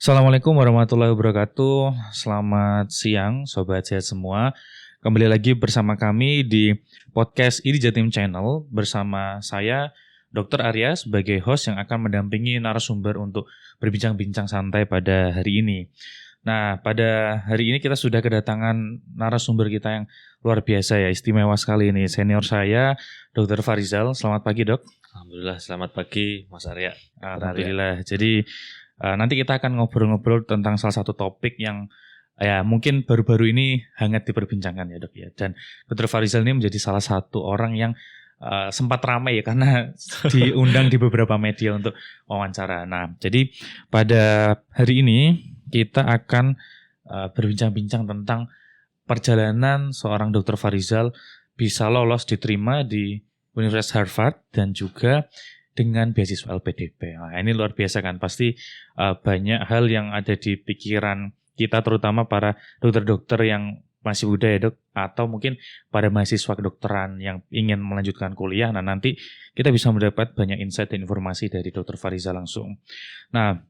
Assalamualaikum warahmatullahi wabarakatuh. Selamat siang Sobat Sehat semua. Kembali lagi bersama kami di podcast IDI Jatim Channel bersama saya Dr. Arya sebagai host yang akan mendampingi narasumber untuk berbincang-bincang santai pada hari ini. Nah, pada hari ini kita sudah kedatangan narasumber kita yang luar biasa ya, istimewa sekali ini. Senior saya, Dr. Farizal. Selamat pagi, Dok. Alhamdulillah, selamat pagi Mas Arya. Alhamdulillah. Jadi nanti kita akan ngobrol-ngobrol tentang salah satu topik yang ya mungkin baru-baru ini hangat diperbincangkan ya, Dok ya. Dan Dr. Farizal ini menjadi salah satu orang yang sempat ramai ya karena diundang di beberapa media untuk wawancara. Nah, jadi pada hari ini kita akan berbincang-bincang tentang perjalanan seorang Dr. Farizal bisa lolos diterima di Universitas Harvard dan juga dengan beasiswa LPDP. Nah, ini luar biasa kan, pasti banyak hal yang ada di pikiran kita, terutama para dokter-dokter yang masih muda ya, Dok, atau mungkin para mahasiswa kedokteran yang ingin melanjutkan kuliah. Nah, nanti kita bisa mendapat banyak insight dan informasi dari Dr. Farizal langsung. Nah,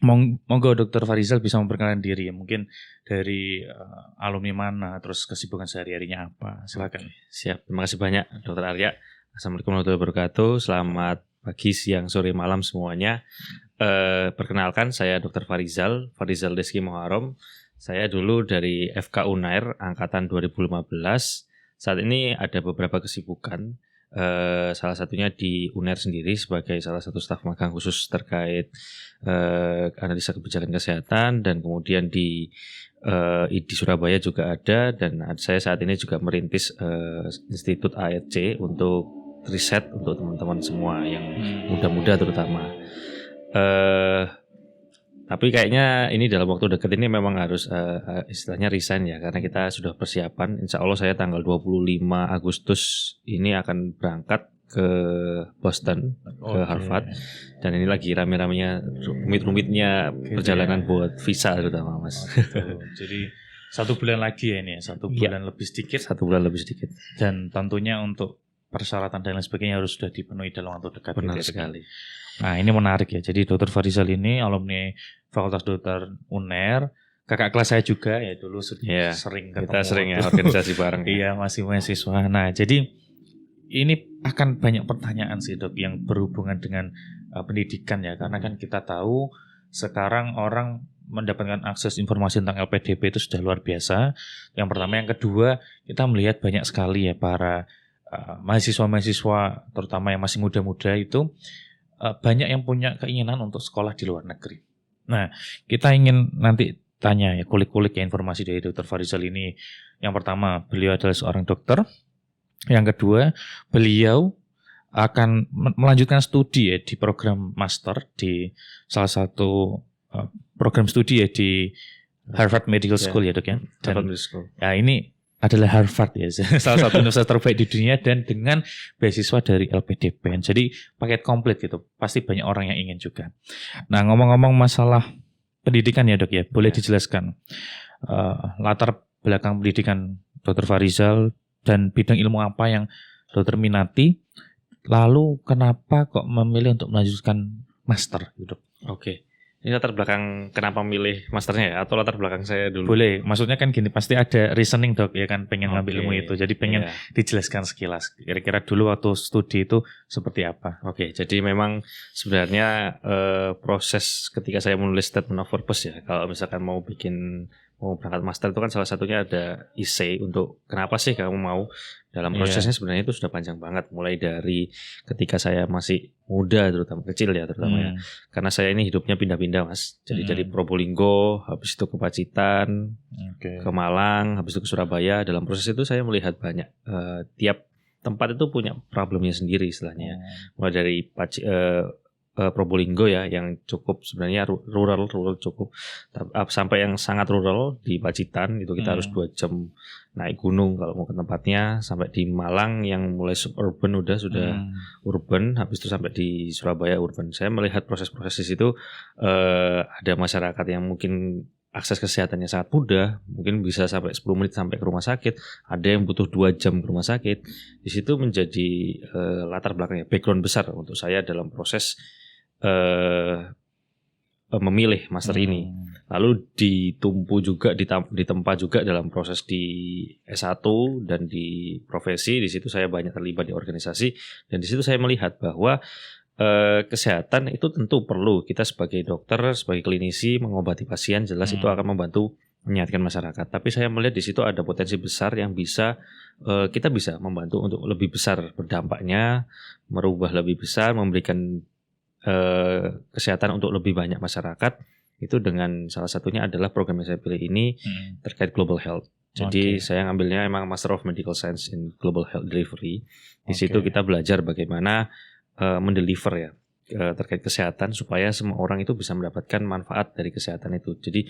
monggo Dr. Farizal bisa memperkenalkan diri ya, mungkin dari alumni mana, terus kesibukan sehari-harinya apa. Silakan. Siap, terima kasih banyak Dr. Arya. Assalamualaikum warahmatullahi wabarakatuh. Selamat pagi, siang, sore, malam semuanya. Perkenalkan, saya Dr. Farizal Deski Muharram. Saya dulu dari FK Unair angkatan 2015. Saat ini ada beberapa kesibukan. Salah satunya di Unair sendiri sebagai salah satu staf magang khusus terkait analisa kebijakan kesehatan, dan kemudian di Surabaya juga ada, dan saya saat ini juga merintis Institut ARC untuk riset untuk teman-teman semua yang muda-muda terutama. Tapi kayaknya ini dalam waktu dekat ini memang harus istilahnya resign ya, karena kita sudah persiapan. Insya Allah saya tanggal 25 Agustus ini akan berangkat ke Boston, ke Harvard. Dan ini lagi rame-ramenya, rumit-rumitnya perjalanan buat visa terutama, Mas. Jadi 1 bulan lagi ya ini ya, 1 bulan lebih sedikit. 1 bulan lebih sedikit. Dan tentunya untuk persyaratan dan lain sebagainya harus sudah dipenuhi dalam waktu dekat. Benar sekali. Nah, ini menarik ya. Jadi Dr. Farizal ini alumni Fakultas Dokter UNER. Kakak kelas saya juga ya, dulu sering ketemu. Kita sering ya organisasi bareng. Iya, masih mahasiswa. Nah, jadi ini akan banyak pertanyaan sih, Dok, yang berhubungan dengan pendidikan ya. Karena kan kita tahu sekarang orang mendapatkan akses informasi tentang LPDP itu sudah luar biasa. Yang pertama, yang kedua, kita melihat banyak sekali ya para mahasiswa-mahasiswa terutama yang masih muda-muda itu banyak yang punya keinginan untuk sekolah di luar negeri. Nah, kita ingin nanti tanya ya, kulik-kulik ya informasi dari Dr. Farizal ini. Yang pertama, beliau adalah seorang dokter. Yang kedua, beliau akan melanjutkan studi ya di program master di salah satu program studi ya di Harvard Medical School ya, Dok ya. Harvard Medical School. Ya, ini adalah Harvard ya, salah satu universitas terbaik di dunia dan dengan beasiswa dari LPDP. Jadi paket komplit gitu, pasti banyak orang yang ingin juga. Nah, ngomong-ngomong masalah pendidikan ya, Dok ya, boleh dijelaskan latar belakang pendidikan Dr. Farizal dan bidang ilmu apa yang Dr. minati, lalu kenapa kok memilih untuk melanjutkan master gitu, Dok? Oke. Ini latar belakang kenapa milih masternya ya, atau latar belakang saya dulu? Boleh, maksudnya kan gini, pasti ada reasoning, Dok, ya kan, pengen ngambil ilmu itu. Jadi pengen dijelaskan sekilas, kira-kira dulu waktu studi itu seperti apa. Oke, jadi memang sebenarnya proses ketika saya menulis statement of purpose ya, kalau misalkan mau berangkat master itu kan salah satunya ada essay untuk kenapa sih kamu mau. Dalam prosesnya sebenarnya itu sudah panjang banget, mulai dari ketika saya masih muda, terutama kecil ya, ya. Karena saya ini hidupnya pindah-pindah, Mas. Jadi dari Probolinggo, habis itu ke Pacitan, ke Malang, habis itu ke Surabaya. Dalam proses itu saya melihat banyak tiap tempat itu punya problemnya sendiri istilahnya. Mulai dari Probolinggo ya, yang cukup sebenarnya rural cukup, sampai yang sangat rural di Pacitan itu kita harus 2 jam naik gunung kalau mau ke tempatnya, sampai di Malang yang mulai suburban sudah urban, habis itu sampai di Surabaya urban. Saya melihat proses-proses di situ, ada masyarakat yang mungkin akses kesehatannya sangat mudah, mungkin bisa sampai 10 menit sampai ke rumah sakit, ada yang butuh 2 jam ke rumah sakit. Di situ menjadi latar belakangnya, background besar untuk saya dalam proses memilih master ini. Lalu ditumpu juga, ditempa juga dalam proses di S1 dan di profesi. Di situ saya banyak terlibat di organisasi, dan di situ saya melihat bahwa kesehatan itu tentu perlu. Kita sebagai dokter, sebagai klinisi mengobati pasien, jelas itu akan membantu menyehatkan masyarakat. Tapi saya melihat di situ ada potensi besar yang bisa kita bisa membantu untuk lebih besar berdampaknya, merubah lebih besar, memberikan kesehatan untuk lebih banyak masyarakat. Itu dengan salah satunya adalah program yang saya pilih ini terkait global health. Jadi saya ngambilnya emang Master of Medical Science in Global Health Delivery. Di situ kita belajar bagaimana mendeliver ya terkait kesehatan supaya semua orang itu bisa mendapatkan manfaat dari kesehatan itu. Jadi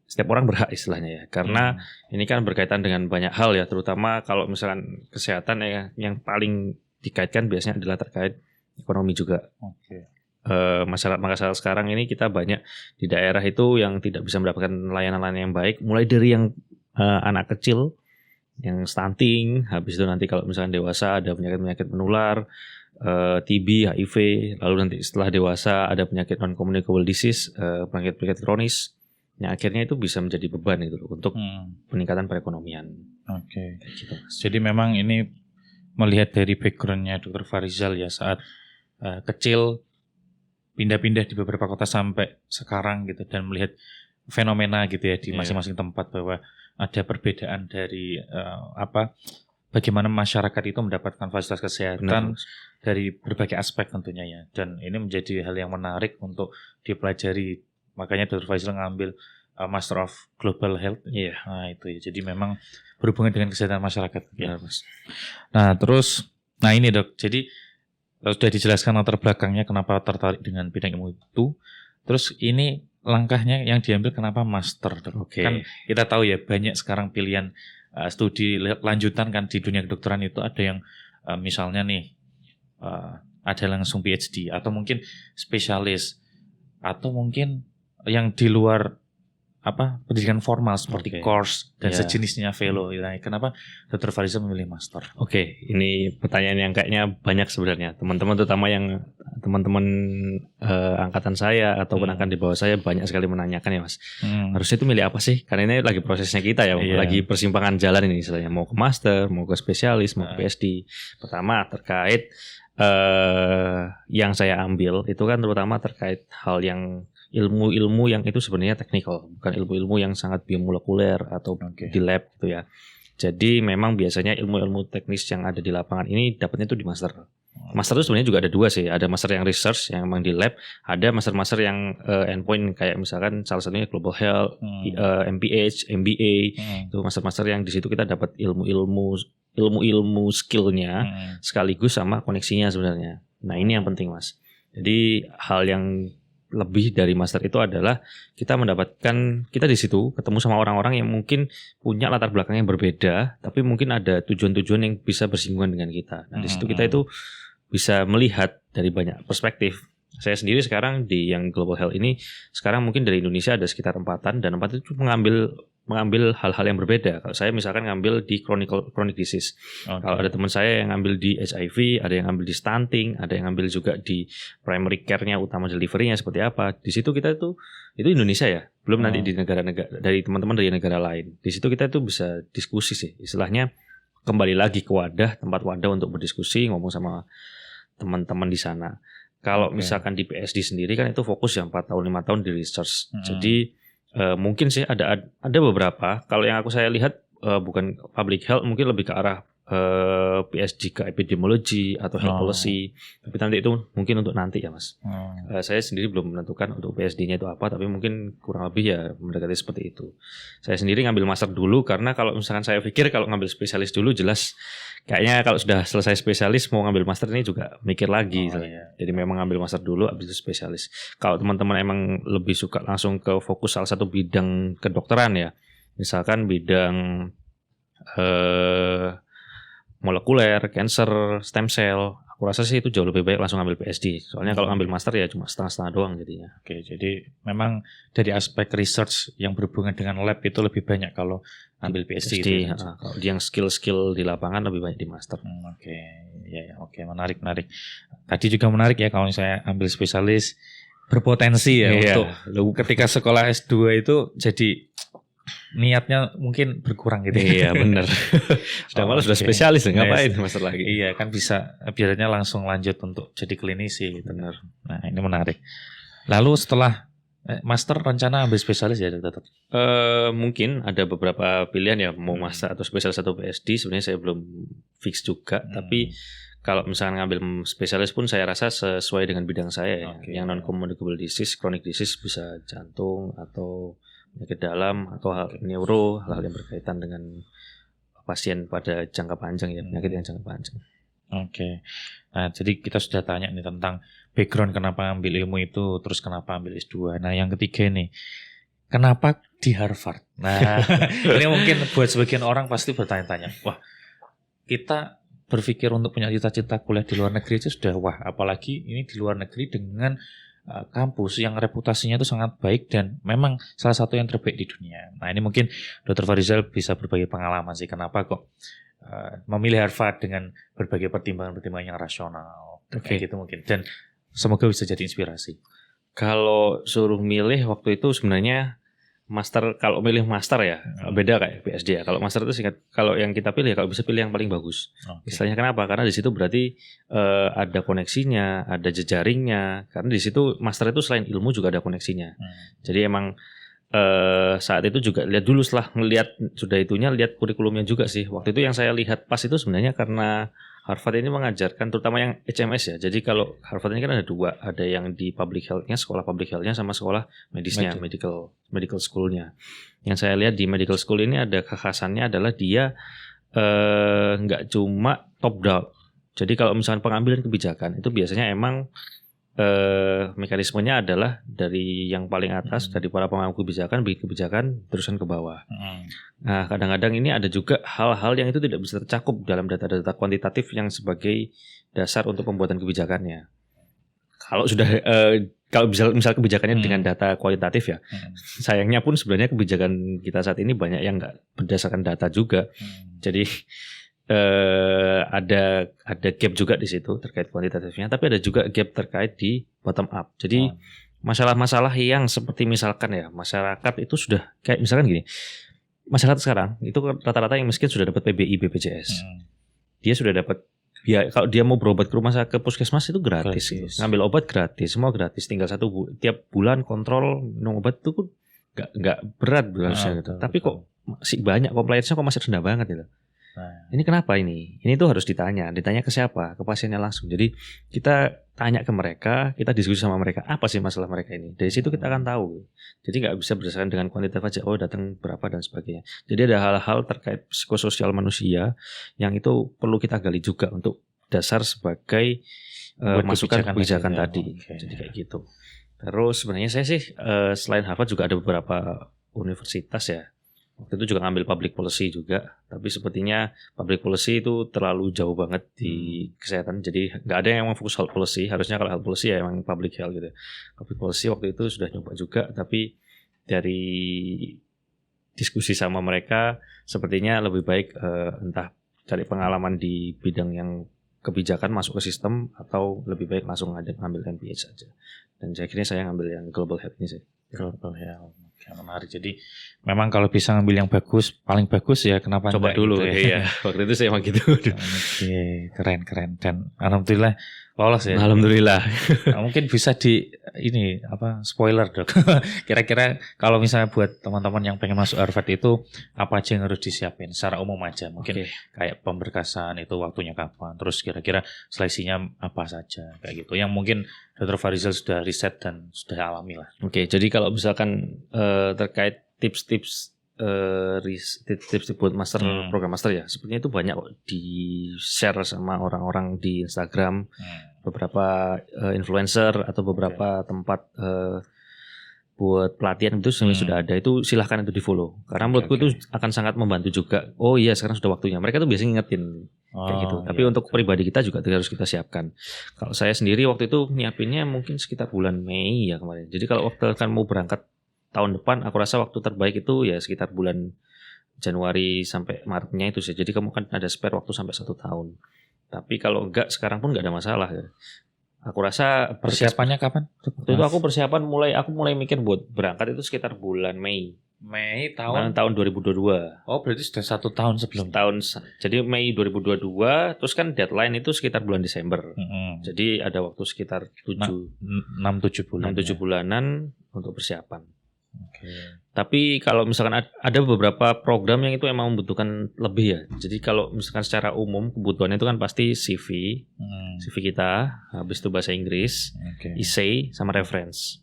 setiap orang berhak istilahnya ya. Karena ini kan berkaitan dengan banyak hal ya, terutama kalau misalkan kesehatan yang paling dikaitkan biasanya adalah terkait ekonomi juga. Masyarakat sekarang ini kita banyak di daerah itu yang tidak bisa mendapatkan layanan-layanan yang baik, mulai dari yang anak kecil yang stunting, habis itu nanti kalau misalkan dewasa ada penyakit-penyakit menular, TB, HIV, lalu nanti setelah dewasa ada penyakit non-communicable disease, penyakit-penyakit kronis, yang akhirnya itu bisa menjadi beban itu untuk peningkatan perekonomian. Gitu, jadi memang ini melihat dari backgroundnya Dr. Farizal ya, saat kecil pindah-pindah di beberapa kota sampai sekarang gitu, dan melihat fenomena gitu ya di masing-masing tempat bahwa ada perbedaan dari bagaimana masyarakat itu mendapatkan fasilitas kesehatan dari berbagai aspek tentunya ya, dan ini menjadi hal yang menarik untuk dipelajari. Makanya Dr. Farizal ngambil Master of Global Health. Nah itu ya, jadi memang berhubungan dengan kesehatan masyarakat ya. Nah terus, ini Dok, jadi sudah dijelaskan latar belakangnya kenapa tertarik dengan bidang ilmu itu. Terus ini langkahnya yang diambil kenapa master? Kan kita tahu ya banyak sekarang pilihan studi lanjutan kan di dunia kedokteran itu, ada yang misalnya nih ada langsung PhD, atau mungkin spesialis, atau mungkin yang di luar pendidikan formal seperti course dan sejenisnya fellow. Kenapa Dr. Farizal memilih master? Ini pertanyaan yang kayaknya banyak sebenarnya. Teman-teman terutama yang teman-teman angkatan saya ataupun angkatan di bawah saya banyak sekali menanyakan ya Mas. Harusnya itu milih apa sih? Karena ini lagi prosesnya kita ya, lagi persimpangan jalan ini istilahnya, mau ke master, mau ke spesialis, mau ke PhD. Pertama terkait yang saya ambil itu kan terutama terkait hal yang ilmu-ilmu yang itu sebenarnya teknikal, bukan ilmu-ilmu yang sangat biomolekuler atau di lab gitu ya. Jadi memang biasanya ilmu-ilmu teknis yang ada di lapangan ini dapatnya itu di master. Master itu sebenarnya juga ada dua sih, ada master yang research yang memang di lab, ada master-master yang endpoint kayak misalkan salah satunya global health, MPH, MBA, itu master-master yang di situ kita dapat ilmu skillnya sekaligus sama koneksinya sebenarnya. Nah ini yang penting Mas. Jadi hal yang lebih dari master itu adalah kita mendapatkan, kita di situ ketemu sama orang-orang yang mungkin punya latar belakang yang berbeda, tapi mungkin ada tujuan-tujuan yang bisa bersinggungan dengan kita. Nah di situ kita itu bisa melihat dari banyak perspektif. Saya sendiri sekarang di yang global health ini sekarang mungkin dari Indonesia ada sekitar 4-an, dan 4 itu mengambil hal-hal yang berbeda. Kalau saya misalkan ngambil di chronic disease. Kalau ada teman saya yang ngambil di HIV, ada yang ngambil di stunting, ada yang ngambil juga di primary care-nya, utama delivery-nya seperti apa. Di situ kita itu Indonesia ya. Belum nanti di negara-negara dari teman-teman dari negara lain. Di situ kita itu bisa diskusi sih. Istilahnya kembali lagi ke tempat wadah untuk berdiskusi, ngomong sama teman-teman di sana. Kalau misalkan di PSD sendiri kan itu fokus yang 4 tahun 5 tahun di research. Jadi mungkin sih ada beberapa. Kalau yang saya lihat bukan public health, mungkin lebih ke arah PhD ke epidemiologi atau health policy. Tapi nanti itu mungkin untuk nanti ya Mas. Saya sendiri belum menentukan untuk PhD-nya itu apa, tapi mungkin kurang lebih ya mendekati seperti itu. Saya sendiri ngambil master dulu karena kalau misalkan saya pikir kalau ngambil spesialis dulu jelas kayaknya kalau sudah selesai spesialis mau ngambil master ini juga mikir lagi. Jadi memang ngambil master dulu habis itu spesialis. Kalau teman-teman emang lebih suka langsung ke fokus salah satu bidang kedokteran ya. Misalkan bidang molekuler, cancer, stem cell. Aku rasa sih itu jauh lebih baik langsung ambil PhD. Soalnya kalau ambil master ya cuma setengah-setengah doang jadinya. Jadi memang dari aspek research yang berhubungan dengan lab itu lebih banyak kalau ambil PhD. Kalau yang skill-skill di lapangan lebih banyak di master. Menarik. Tadi juga menarik ya kalau saya ambil spesialis berpotensi ya Iya. untuk ketika sekolah S2 itu jadi niatnya mungkin berkurang gitu. Iya benar. Sudah malah sudah Oke. spesialis, ngapain Yes. master lagi? Iya kan bisa biarnya langsung lanjut untuk jadi klinisi gitu. Benar. Nah ini menarik. Lalu setelah master rencana ambil spesialis ya tetap. Mungkin ada beberapa pilihan ya, mau master atau spesialis atau PhD. Sebenarnya saya belum fix juga, tapi kalau misalnya ngambil spesialis pun saya rasa sesuai dengan bidang saya ya. Oke. Yang non communicable disease, chronic disease, bisa jantung atau penyakit dalam atau neuro, hal-hal yang berkaitan dengan pasien pada jangka panjang ya, penyakit yang jangka panjang. Oke. Nah, jadi kita sudah tanya nih tentang background kenapa ambil ilmu itu, terus kenapa ambil S2. Nah, yang ketiga nih, kenapa di Harvard? Nah, ini mungkin buat sebagian orang pasti bertanya-tanya, wah, kita berpikir untuk punya cita-cita kuliah di luar negeri itu sudah wah, apalagi ini di luar negeri dengan kampus yang reputasinya itu sangat baik dan memang salah satu yang terbaik di dunia. Nah, ini mungkin Dr. Farizal bisa berbagi pengalaman sih, kenapa kok memilih Harvard dengan berbagai pertimbangan-pertimbangan yang rasional, kayak gitu mungkin, dan semoga bisa jadi inspirasi. Kalau suruh milih waktu itu sebenarnya master, kalau milih master ya beda kayak PhD ya. Kalau master itu singkat, kalau yang kita pilih kalau bisa pilih yang paling bagus. Istilahnya kenapa? Karena di situ berarti ada koneksinya, ada jejaringnya. Karena di situ master itu selain ilmu juga ada koneksinya. Jadi emang saat itu juga lihat dulu, setelah ngelihat sudah itunya lihat kurikulumnya juga sih. Waktu itu yang saya lihat pas itu sebenarnya karena Harvard ini mengajarkan terutama yang HMS ya. Jadi kalau Harvard ini kan ada dua, ada yang di public health-nya, sekolah public health-nya sama sekolah medisnya, medical school-nya. Yang saya lihat di medical school ini ada kekhasannya adalah dia nggak cuma top down. Jadi kalau misalnya pengambilan kebijakan itu biasanya emang mekanismenya adalah dari yang paling atas, dari para pengambil kebijakan, bikin kebijakan teruskan ke bawah. Nah, kadang-kadang ini ada juga hal-hal yang itu tidak bisa tercakup dalam data-data kuantitatif yang sebagai dasar untuk pembuatan kebijakannya. Kalau sudah kalau misal kebijakannya dengan data kualitatif ya, sayangnya pun sebenarnya kebijakan kita saat ini banyak yang nggak berdasarkan data juga. Jadi ada gap juga di situ terkait kuantitatifnya, tapi ada juga gap terkait di bottom up. Jadi masalah-masalah yang seperti misalkan ya, masyarakat itu sudah kayak misalkan gini, masyarakat sekarang itu rata-rata yang miskin sudah dapat PBI, BPJS. Dia sudah dapat, ya kalau dia mau berobat ke rumah sakit, ke puskesmas itu gratis. Ngambil obat gratis, semua gratis. Tinggal tiap bulan kontrol minum obat itu pun nggak berat harusnya gitu. Tapi kok masih banyak compliance-nya kok masih rendah banget gitu. Nah, ini kenapa ini? Ini tuh harus ditanya ke siapa? Ke pasiennya langsung. Jadi kita tanya ke mereka, kita diskusi sama mereka, apa sih masalah mereka ini? Dari situ kita akan tahu. Jadi nggak bisa berdasarkan dengan kuantitatif aja, oh datang berapa dan sebagainya. Jadi ada hal-hal terkait psikososial manusia yang itu perlu kita gali juga untuk dasar sebagai masukan kebijakan tadi. Jadi kayak gitu. Terus sebenarnya saya sih selain Harvard juga ada beberapa universitas ya. Waktu itu juga ngambil public policy juga, tapi sepertinya public policy itu terlalu jauh banget di kesehatan, jadi nggak ada yang memang fokus health policy. Harusnya kalau health policy ya emang public health gitu. Public policy waktu itu sudah nyoba juga, tapi dari diskusi sama mereka sepertinya lebih baik entah cari pengalaman di bidang yang kebijakan masuk ke sistem, atau lebih baik langsung ngambil MPH saja. Dan akhirnya saya ngambil yang global health ini sih. Global health. Yang menarik. Jadi memang kalau bisa ngambil yang bagus, paling bagus ya kenapa coba dulu gitu ya. Iya, waktu itu saya emang gitu. Oke, keren dan alhamdulillah lolos ya. Alhamdulillah. Nah, mungkin bisa spoiler Dok. Kira-kira kalau misalnya buat teman-teman yang pengen masuk Harvard itu apa aja yang harus disiapin secara umum aja. Mungkin kayak pemberkasan itu waktunya kapan, terus kira-kira seleksinya apa saja kayak gitu. Yang mungkin Dr. Farizal sudah riset dan sudah alami lah. Oke, jadi kalau misalkan terkait tips-tips buat master, program master ya, sepertinya itu banyak kok di share sama orang-orang di Instagram, beberapa influencer atau beberapa tempat buat pelatihan itu sebenarnya sudah ada. Itu silahkan itu di follow, karena menurutku itu akan sangat membantu juga. Oh iya, sekarang sudah waktunya. Mereka tuh biasanya ngingetin kayak gitu. Tapi untuk pribadi kita juga harus kita siapkan. Kalau saya sendiri waktu itu nyiapinnya mungkin sekitar bulan Mei ya kemarin. Jadi kalau waktu kan mau berangkat tahun depan, aku rasa waktu terbaik itu ya sekitar bulan Januari sampai Maretnya itu sih. Jadi kamu kan ada spare waktu sampai 1 tahun. Tapi kalau enggak, sekarang pun enggak ada masalah ya. aku rasa Persiapannya kapan? Waktu itu aku mulai mikir buat berangkat itu sekitar bulan Mei tahun 2022. Oh, berarti sudah 1 tahun sebelum. Jadi Mei 2022, terus kan deadline itu sekitar bulan Desember. Jadi ada waktu sekitar 6-7 bulan. 6-7 bulanan untuk persiapan. Okay. Tapi kalau misalkan ada beberapa program yang itu emang membutuhkan lebih ya. Jadi kalau misalkan secara umum kebutuhannya itu kan pasti CV kita, habis itu bahasa Inggris, essay sama reference.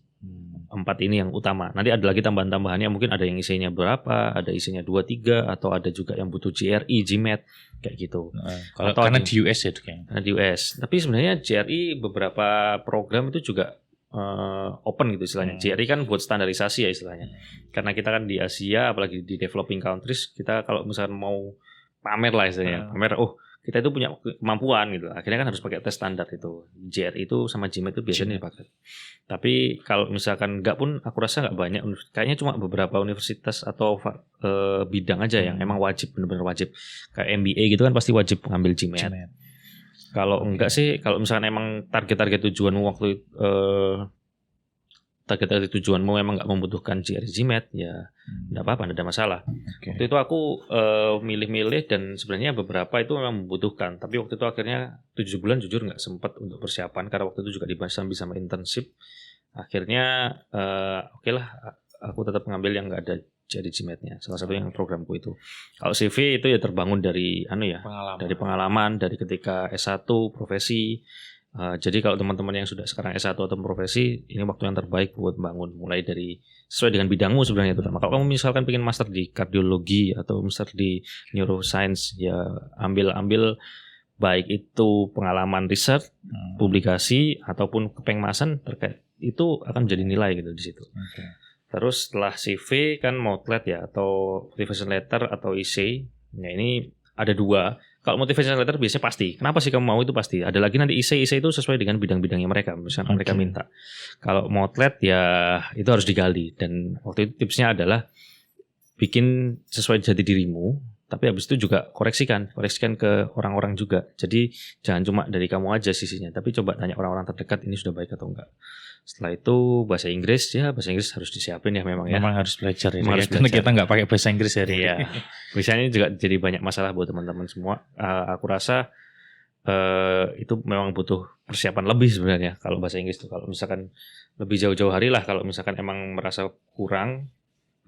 4 ini yang utama. Nanti ada lagi tambahan-tambahannya, mungkin ada yang isinya berapa, ada isinya 2-3, atau ada juga yang butuh GRE, GMAT, kayak gitu. Karena di US ya kayaknya. Karena di US. Tapi sebenarnya GRE beberapa program itu juga open gitu istilahnya. GRE kan buat standarisasi ya istilahnya. Karena kita kan di Asia, apalagi di developing countries, kita kalau misalkan mau pamer lah istilahnya, pamer, kita itu punya kemampuan gitu. Akhirnya kan harus pakai tes standar itu. GRE itu sama GMAT itu biasanya dipakai. Tapi kalau misalkan enggak pun, aku rasa enggak banyak. Kayaknya cuma beberapa universitas atau bidang aja yang emang wajib, benar-benar wajib. Kayak MBA gitu kan pasti wajib ngambil GMAT. Kalau enggak sih, kalau misalkan emang target-target tujuanmu waktu target tujuanmu memang nggak membutuhkan GRE GMAT, ya nggak apa-apa, nggak ada masalah. Waktu itu aku milih-milih dan sebenarnya beberapa itu memang membutuhkan, tapi waktu itu akhirnya 7 bulan jujur nggak sempat untuk persiapan karena waktu itu juga disambi sama internship. Akhirnya oke lah, aku tetap ngambil yang nggak ada GRE GMAT-nya. Salah satu yang programku itu. Kalau CV itu ya terbangun dari dari pengalaman, dari ketika S1 profesi. Jadi kalau teman-teman yang sudah sekarang S1 atau profesi, ini waktu yang terbaik buat bangun, mulai dari sesuai dengan bidangmu sebenarnya terutama. Kalau kamu misalkan pengen master di kardiologi atau master di neuroscience, ya ambil baik itu pengalaman riset, publikasi ataupun kepengmasan terkait itu akan jadi nilai gitu di situ. Terus setelah CV kan Motlet ya, atau motivation letter atau essay. Nah ini ada 2. Kalau motivation letter biasanya pasti. Kenapa sih kamu mau itu pasti. Ada lagi nanti essay itu sesuai dengan bidang-bidangnya mereka. Misalnya mereka minta. Kalau Motlet ya itu harus digali. Dan waktu itu tipsnya adalah bikin sesuai jati dirimu. Tapi habis itu juga koreksikan ke orang-orang juga. Jadi jangan cuma dari kamu aja sisinya. Tapi coba tanya orang-orang terdekat ini sudah baik atau enggak. Setelah itu bahasa Inggris harus disiapin ya memang ya. Memang harus belajar ya. Karena kita nggak pakai bahasa Inggris ya. Iya. Misalnya juga jadi banyak masalah buat teman-teman semua. Aku rasa itu memang butuh persiapan lebih sebenarnya kalau bahasa Inggris itu. Kalau misalkan lebih jauh-jauh hari lah. Kalau misalkan emang merasa kurang,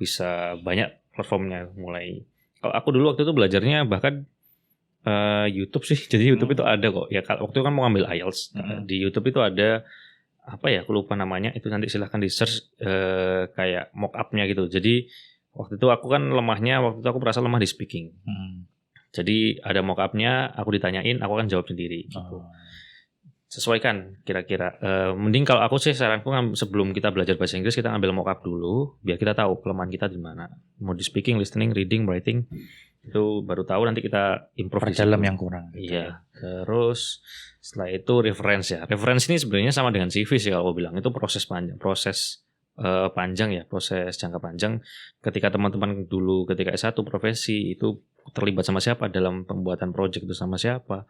bisa banyak platformnya mulai. Kalau aku dulu waktu itu belajarnya bahkan YouTube sih. Jadi YouTube itu ada kok. Ya kalau waktu itu kan mau ngambil IELTS. Di YouTube itu ada aku lupa namanya, itu nanti silahkan di search kayak mock up-nya gitu. Jadi waktu itu aku kan waktu itu aku merasa lemah di speaking. Jadi ada mock up-nya, aku ditanyain, aku akan jawab sendiri gitu. Sesuaikan kira-kira. Mending kalau aku sih saranku sebelum kita belajar bahasa Inggris kita ambil mock up dulu, biar kita tahu kelemahan kita di mana. Mau di speaking, listening, reading, writing, itu baru tahu nanti kita improve di dalam yang kurang. Gitu. Iya. Terus setelah itu reference ya. Reference ini sebenarnya sama dengan CV sih kalau aku bilang. Itu proses panjang ya, proses jangka panjang. Ketika teman-teman dulu ketika S1 profesi itu terlibat sama siapa dalam pembuatan project itu sama siapa.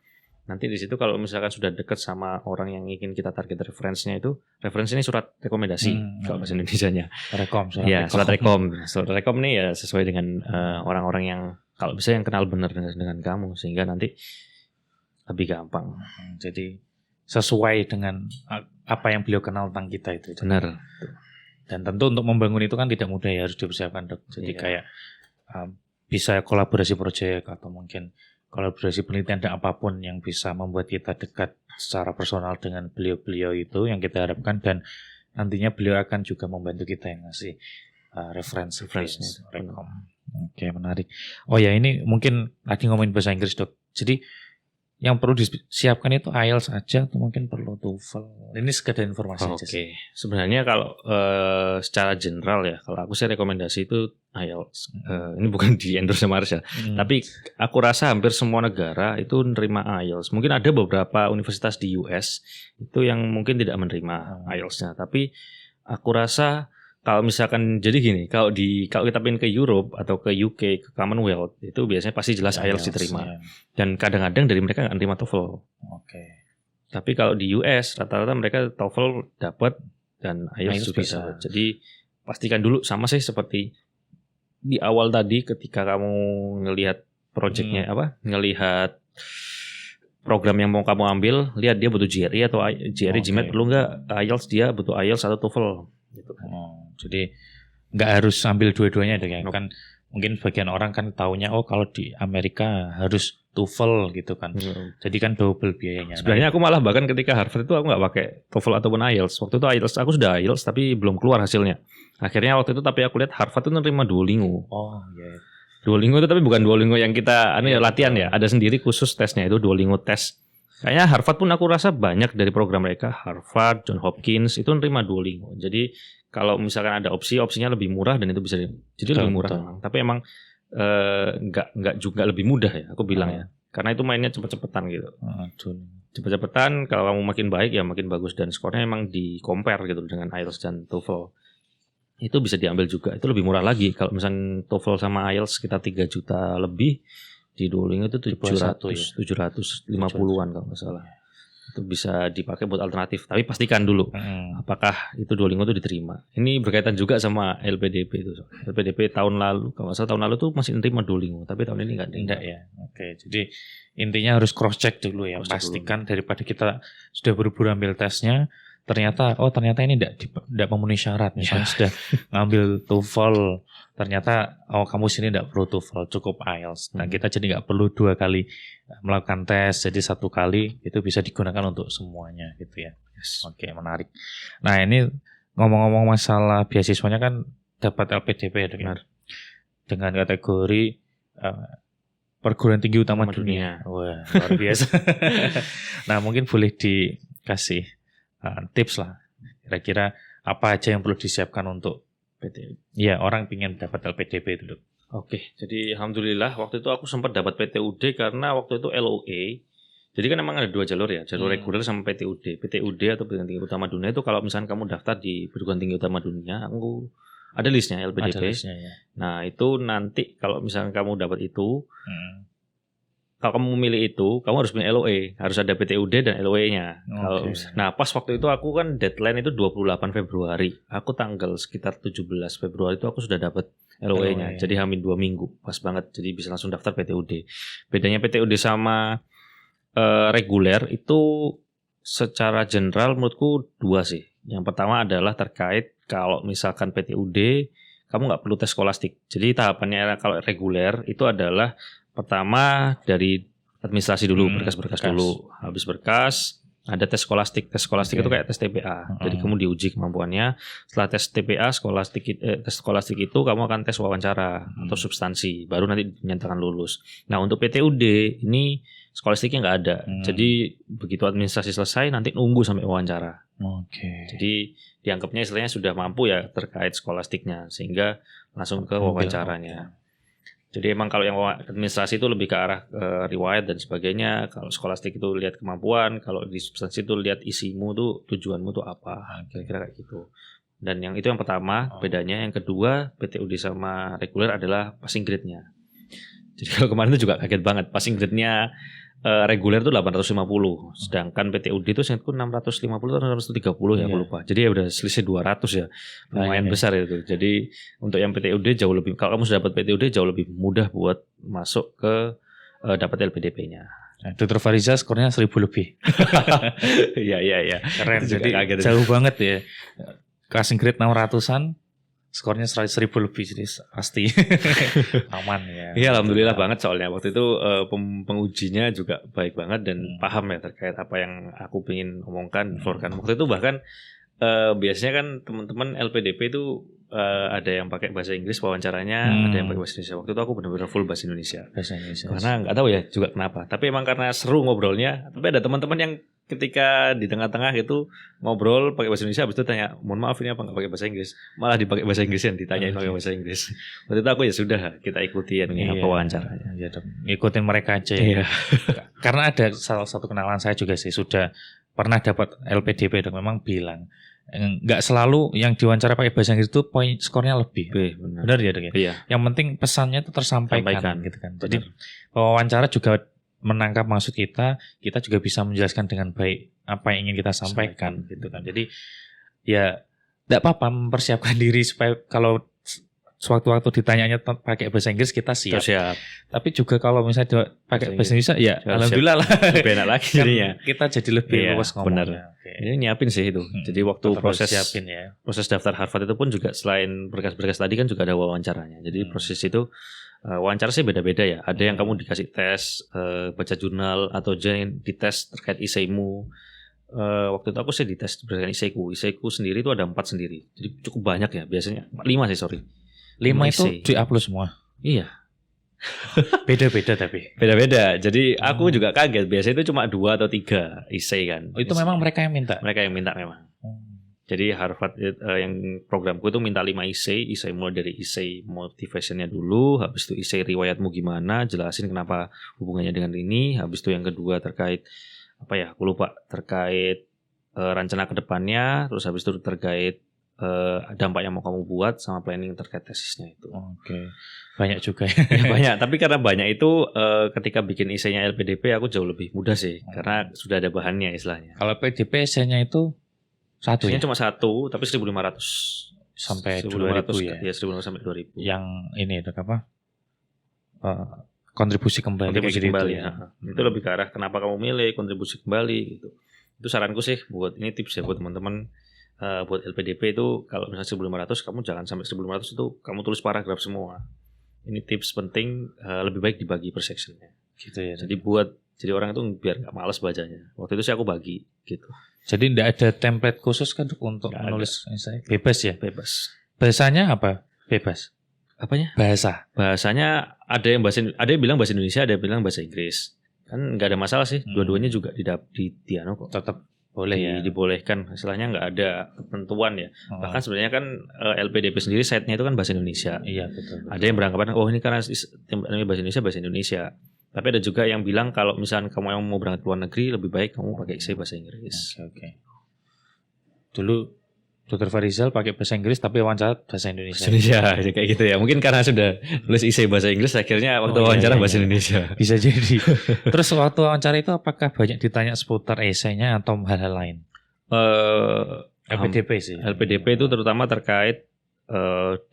Nanti di situ kalau misalkan sudah dekat sama orang yang ingin kita target referensinya itu, referensi ini surat rekomendasi kalau bahasa Indonesianya. Surat rekom. Surat rekom nih ya sesuai dengan orang-orang yang kalau bisa yang kenal benar dengan kamu sehingga nanti lebih gampang. Jadi sesuai dengan apa yang beliau kenal tentang kita itu. Benar. Dan tentu untuk membangun itu kan tidak mudah ya, harus dipersiapkan Dok. Jadi kayak bisa kolaborasi proyek atau mungkin kolaborasi penelitian dan apapun yang bisa membuat kita dekat secara personal dengan beliau-beliau itu yang kita harapkan, dan nantinya beliau akan juga membantu kita yang ngasih referensi. Oke, menarik. Oh ya, ini mungkin tadi ngomongin bahasa Inggris Dok. Jadi yang perlu disiapkan itu IELTS aja atau mungkin perlu TOEFL? Ini sekedar informasi aja. Oke. Sebenarnya kalau secara general ya, kalau aku sih rekomendasi itu IELTS. Ini bukan di endorse sama Arsya. Tapi aku rasa hampir semua negara itu menerima IELTS. Mungkin ada beberapa universitas di US itu yang mungkin tidak menerima IELTS-nya. Tapi aku rasa kalau misalkan jadi gini, kalau kita pengen ke Europe atau ke UK, ke Commonwealth, itu biasanya pasti jelas IELTS diterima. Dan kadang-kadang dari mereka nggak nerima TOEFL. Tapi kalau di US rata-rata mereka TOEFL dapat dan IELTS juga bisa. dapat. Jadi pastikan dulu, sama sih seperti di awal tadi ketika kamu ngelihat projectnya ngelihat program yang mau kamu ambil, lihat dia butuh GRE atau GRE GMAT perlu nggak, IELTS dia butuh IELTS atau TOEFL gitu kan. Jadi nggak harus ambil dua-duanya deh ya. Kan mungkin bagian orang kan taunya kalau di Amerika harus TOEFL gitu kan. Jadi kan double biayanya. Sebenarnya aku malah bahkan ketika Harvard itu aku nggak pakai TOEFL ataupun IELTS. Waktu itu IELTS aku sudah IELTS tapi belum keluar hasilnya. Akhirnya waktu itu tapi aku lihat Harvard itu nerima Duolingo. Oh iya. Duolingo itu tapi bukan Duolingo yang kita latihan ya. Ada sendiri khusus tesnya, itu Duolingo test. Kayaknya Harvard pun aku rasa banyak dari program mereka, Harvard, John Hopkins itu nerima Duolingo. Jadi kalau misalkan ada opsinya lebih murah dan itu bisa jadi lebih murah memang. Tapi emang nggak juga lebih mudah ya, aku bilang ya. Karena itu mainnya cepet-cepetan gitu. Cepet-cepetan, kalau kamu makin baik ya makin bagus, dan skornya emang di compare gitu dengan IELTS dan TOEFL. Itu bisa diambil juga, itu lebih murah lagi. Kalau misalnya TOEFL sama IELTS sekitar 3 juta lebih, di Duolingo itu 750-an kalau nggak salah. Itu bisa dipakai buat alternatif, tapi pastikan dulu apakah itu Duolingo itu diterima. Ini berkaitan juga sama LPDP itu. LPDP tahun lalu, kalau nggak salah tahun lalu tuh masih nerima Duolingo, tapi tahun ini nggak ya. Oke, jadi intinya harus cross check dulu ya, pastikan daripada kita sudah buru-buru ambil tesnya, ternyata ini tidak memenuhi syarat. Misalnya sudah ngambil TOEFL, ternyata kamu sini tidak perlu TOEFL, cukup IELTS. Nah, kita jadi nggak perlu 2 kali melakukan tes, jadi 1 kali itu bisa digunakan untuk semuanya gitu ya. Oke, menarik. Nah, ini ngomong-ngomong masalah beasiswanya kan dapat LPDP ya, dengan kategori perguruan tinggi utama dunia. Wah, luar biasa. Nah, mungkin boleh dikasih tips lah, kira-kira apa aja yang perlu disiapkan untuk PTUD? Ya, orang pengen dapat LPDP itu, Dok. Oke, jadi alhamdulillah waktu itu aku sempat dapat PTUD karena waktu itu LOA. Jadi kan emang ada 2 jalur ya, jalur reguler sama PTUD. PTUD atau perguruan tinggi utama dunia itu kalau misalnya kamu daftar di perguruan tinggi utama dunia, aku ada listnya LPDP. Ada listnya, ya. Nah, itu nanti kalau misalnya kamu dapat itu, kalau kamu memilih itu, kamu harus punya LOA, harus ada PTUD dan LOA-nya. Nah, pas waktu itu aku kan deadline itu 28 Februari. Aku tanggal sekitar 17 Februari itu aku sudah dapat LOA-nya. Jadi hampir 2 minggu, pas banget. Jadi bisa langsung daftar PTUD. Bedanya PTUD sama reguler itu secara general menurutku 2 sih. Yang pertama adalah terkait kalau misalkan PTUD, kamu nggak perlu tes skolastik. Jadi tahapannya kalau reguler itu adalah pertama dari administrasi dulu, berkas-berkas dulu. Habis berkas, ada tes skolastik. Tes skolastik itu kayak tes TPA. Jadi kamu diuji kemampuannya. Setelah tes TPA, tes skolastik itu kamu akan tes wawancara atau substansi. Baru nanti dinyatakan lulus. Nah, untuk PTUD ini skolastiknya nggak ada. Jadi begitu administrasi selesai, nanti nunggu sampai wawancara. Jadi dianggapnya istilahnya sudah mampu ya terkait skolastiknya, sehingga langsung ke wawancaranya. Jadi emang kalau yang administrasi itu lebih ke arah riwayat dan sebagainya. Kalau skolastik itu lihat kemampuan. Kalau di substansi itu lihat isimu tuh, tujuanmu tuh apa. Kira-kira kayak gitu. Dan yang itu yang pertama bedanya. Yang kedua, PTUD sama reguler adalah passing grade-nya. Jadi kalau kemarin itu juga kaget banget. Passing grade-nya reguler itu 850. Sedangkan PTUD itu saya 650 atau 630 ya, aku lupa. Jadi ya udah selisih 200 ya. Lumayan besar itu. Jadi untuk yang PTUD jauh lebih, kalau kamu sudah dapat PTUD jauh lebih mudah buat masuk ke dapat LPDP-nya. Dr. Fariza skornya 1000 lebih. Iya. Keren. Jadi jauh banget ya. Passing grade 600-an. Skornya 100.000 lebih, jadi pasti aman ya. Iya, alhamdulillah banget soalnya waktu itu pengujinya juga baik banget dan paham ya terkait apa yang aku pengen omongkan, florkan. Waktu itu bahkan biasanya kan teman-teman LPDP itu ada yang pakai bahasa Inggris wawancaranya, ada yang pakai bahasa Indonesia. Waktu itu aku benar-benar full bahasa Indonesia. Karena nggak tahu ya juga kenapa. Tapi emang karena seru ngobrolnya. Tapi ada teman-teman yang ketika di tengah-tengah itu ngobrol pakai bahasa Indonesia, habis itu tanya, mohon maaf ini apa nggak pakai bahasa Inggris, malah dipakai bahasa Inggris yang ditanyain pakai bahasa Inggris. Waktu itu aku ya sudah, kita ikuti apa wawancaranya. Ya, ikutin mereka aja. Ya. Karena ada salah satu kenalan saya juga sih sudah pernah dapat LPDP dan memang bilang nggak selalu yang diwawancara pakai bahasa Inggris itu poin skornya lebih. Benar ya, Dok ya. Yang penting pesannya itu tersampaikan gitu kan. Jadi wawancara juga menangkap maksud kita juga bisa menjelaskan dengan baik apa yang ingin kita sampaikan gitu kan. Jadi ya tidak apa-apa mempersiapkan diri supaya kalau sewaktu-waktu ditanyanya pakai bahasa Inggris kita siap. Siap. Tapi juga kalau misalnya pakai bahasa Indonesia ya alhamdulillah lah. Lebih enak lagi jadinya. Kan kita jadi lebih luas ngomongnya. Benar. Ini nyiapin sih itu. Jadi waktu siapin ya. Proses daftar Harvard itu pun juga selain berkas-berkas tadi kan juga ada wawancaranya. Jadi proses itu wawancara sih beda-beda ya. Ada yang kamu dikasih tes baca jurnal atau dites terkait esaimu. Waktu itu aku sih dites berdasarkan esaiku sendiri itu ada 4 sendiri. Jadi cukup banyak ya. Biasanya 5 sih 5 itu di-upload semua? Iya. Beda-beda tapi? Beda-beda. Jadi aku juga kaget. Biasanya itu cuma 2 atau 3 essay kan. Itu memang mereka yang minta? Mereka yang minta memang. Jadi Harvard yang programku itu minta 5 essay mulai dari essay motivationnya dulu. Habis itu essay riwayatmu gimana. Jelasin kenapa hubungannya dengan ini. Habis itu yang kedua terkait aku lupa. Terkait rencana ke depannya. Terus habis itu terkait dampak yang mau kamu buat sama planning terkait tesisnya itu. Oke. Banyak juga ya. Banyak, tapi karena banyak itu ketika bikin essay-nya LPDP aku jauh lebih mudah sih karena sudah ada bahannya istilahnya. Kalau LPDP essay-nya itu satu ya? Cuma 1 tapi 1.500 sampai 2.000 ya. Ya 1.500 sampai 2.000. Yang ini itu apa? Kontribusi kembali. Itu lebih ke arah kenapa kamu milih kontribusi kembali gitu. Itu saranku sih buat ini tips ya buat teman-teman. Buat LPDP itu kalau misalnya 1.500 kamu jangan sampai 1.500 itu kamu tulis paragraf semua. Ini tips penting, lebih baik dibagi per sectionnya. Gitu ya. Jadi orang itu biar nggak malas bacanya. Waktu itu sih aku bagi gitu. Jadi tidak ada template khusus kan untuk menulis essay? Bebas ya? Bebas. Bahasanya apa? Bebas. Apanya? Bahasanya ada yang bilang bahasa Indonesia, ada yang bilang bahasa Inggris. Kan nggak ada masalah sih. Dua-duanya juga di kok. Tetap boleh ya, dibolehkan. Istilahnya nggak ada ketentuan ya. Bahkan sebenarnya kan LPDP sendiri site-nya itu kan bahasa Indonesia. Iya betul. Ada yang beranggapan ini karena bahasa Indonesia. Tapi ada juga yang bilang kalau misalnya kamu yang mau berangkat ke luar negeri lebih baik kamu pakai essay bahasa Inggris. Oke. Dulu Dr. Farizal pakai bahasa Inggris tapi wawancara bahasa Indonesia. Kayak gitu ya. Mungkin karena sudah tulis essay bahasa Inggris akhirnya waktu wawancara bahasa Indonesia. Bisa jadi. Terus waktu wawancara itu apakah banyak ditanya seputar essaynya atau hal-hal lain? LPDP sih. LPDP itu terutama terkait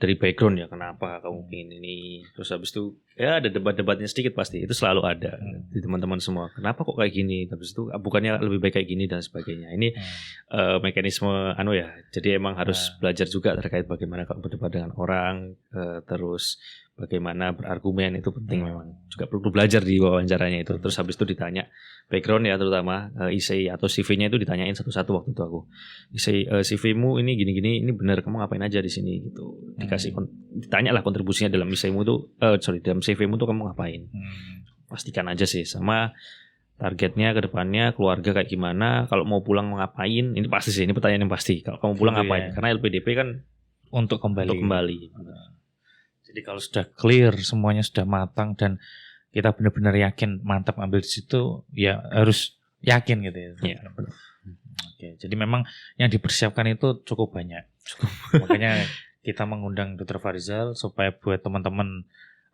dari background ya, kenapa kamu ingin ini. Terus habis itu ya ada debat-debatnya sedikit pasti. Itu selalu ada di teman-teman semua. Kenapa kok kayak gini? Habis itu bukannya lebih baik kayak gini dan sebagainya. Ini mekanisme ya. Jadi emang harus belajar juga terkait bagaimana kamu berdebat dengan orang, terus bagaimana berargumen itu penting memang. Juga perlu belajar di wawancaranya itu. Terus habis itu ditanya background ya, terutama essay atau CV-nya itu ditanyain satu-satu waktu itu aku. CV-mu ini gini-gini, ini benar kamu ngapain aja di sini gitu. Ditanya lah kontribusinya dalam essay-mu itu dalam CV-mu tuh kamu ngapain. Pastikan aja sih sama targetnya ke depannya, keluarga kayak gimana, kalau mau pulang mau ngapain. Ini pasti sih, ini pertanyaan yang pasti. Kalau kamu pulang ngapain? Karena LPDP kan untuk kembali. Jadi kalau sudah clear, semuanya sudah matang dan kita benar-benar yakin mantap ambil di situ, ya harus yakin gitu ya. Iya, benar. Oke, jadi memang yang dipersiapkan itu cukup banyak. Makanya kita mengundang Dr. Farizal supaya buat teman-teman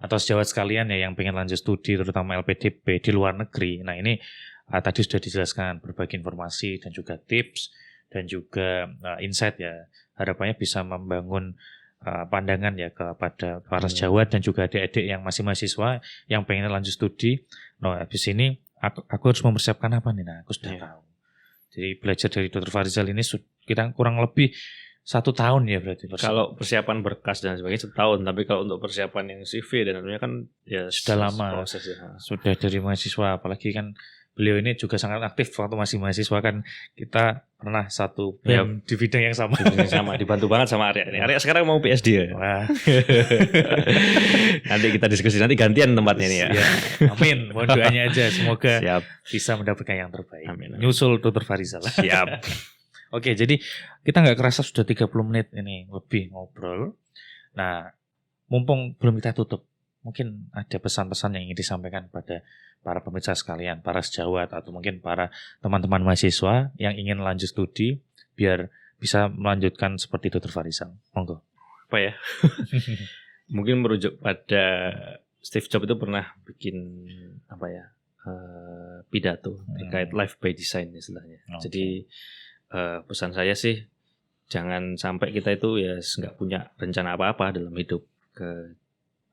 atau sejawat sekalian ya yang pengen lanjut studi terutama LPDP di luar negeri. Nah ini tadi sudah dijelaskan berbagi informasi dan juga tips dan juga insight ya. Harapannya bisa membangun pandangan ya kepada para sejawat dan juga adik-adik yang masih mahasiswa yang pengen lanjut studi. Nah habis ini aku harus mempersiapkan apa nih? Nah aku sudah tahu. Jadi belajar dari Dr. Farizal ini kita kurang lebih 1 tahun ya berarti. Kalau persiapan berkas dan sebagainya 1 tahun, tapi kalau untuk persiapan yang CV dan tentunya kan ya sudah lama. Proses ya. Sudah dari mahasiswa, apalagi kan beliau ini juga sangat aktif waktu masih mahasiswa kan. Kita pernah satu di bidang yang sama. Dibantu banget sama Arya. Arya sekarang mau PhD ya. Wah. Nanti kita diskusi, nanti gantian tempatnya nih ya. Amin. Mohon doanya aja semoga bisa mendapatkan yang terbaik. Amin. Nyusul Dr. Farizal. Siap. Oke, jadi kita nggak kerasa sudah 30 menit ini lebih ngobrol. Nah, mumpung belum kita tutup, mungkin ada pesan-pesan yang ingin disampaikan pada para pemirsa sekalian, para sejawat atau mungkin para teman-teman mahasiswa yang ingin lanjut studi biar bisa melanjutkan seperti Dr. Farizal. Monggo. Apa ya? Mungkin merujuk pada Steve Jobs itu pernah bikin pidato terkait life by design istilahnya. Jadi pesan saya sih jangan sampai kita itu ya nggak punya rencana apa-apa dalam hidup.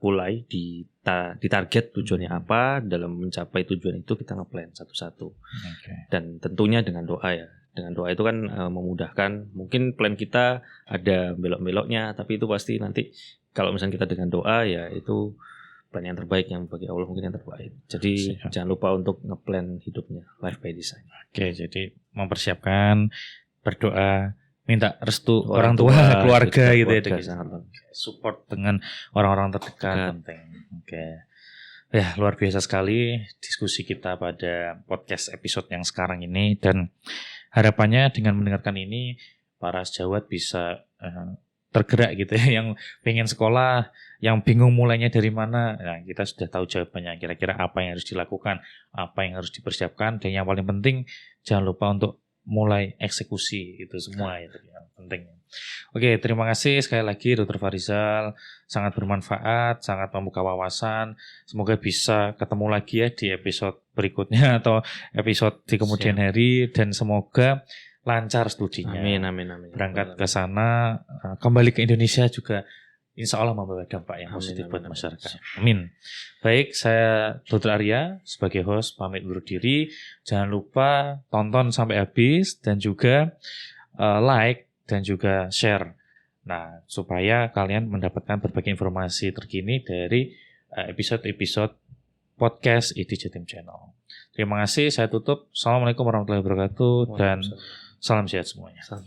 Mulai di target tujuannya apa, dalam mencapai tujuan itu kita ngeplan satu-satu. Dan tentunya dengan doa ya. Dengan doa itu kan memudahkan. Mungkin plan kita ada belok-beloknya, tapi itu pasti nanti kalau misalnya kita dengan doa ya itu plan yang terbaik, yang bagi Allah mungkin yang terbaik. Jadi jangan lupa untuk ngeplan hidupnya, life by design. Oke, jadi mempersiapkan, berdoa, minta restu orang tua, keluarga gitu ya. Support dengan orang-orang terdekat penting. Oke. Ya, luar biasa sekali diskusi kita pada podcast episode yang sekarang ini, dan harapannya dengan mendengarkan ini para sejawat bisa tergerak gitu ya, yang pengen sekolah, yang bingung mulainya dari mana. Nah, kita sudah tahu jawabannya, kira-kira apa yang harus dilakukan, apa yang harus dipersiapkan, dan yang paling penting jangan lupa untuk mulai eksekusi itu semua, itu yang penting. Oke, terima kasih sekali lagi Dr. Farizal, sangat bermanfaat, sangat membuka wawasan. Semoga bisa ketemu lagi ya di episode berikutnya atau episode di kemudian hari, dan semoga lancar studinya. Amin. Berangkat ke sana, kembali ke Indonesia juga insya Allah membawa dampak yang positif buat masyarakat. Amin. Baik, saya Dr. Arya sebagai host pamit undur diri. Jangan lupa tonton sampai habis dan juga like dan juga share. Nah, supaya kalian mendapatkan berbagai informasi terkini dari episode-episode podcast ID Jatim Channel. Terima kasih, saya tutup. Assalamualaikum warahmatullahi wabarakatuh dan salam sehat semuanya. Salam.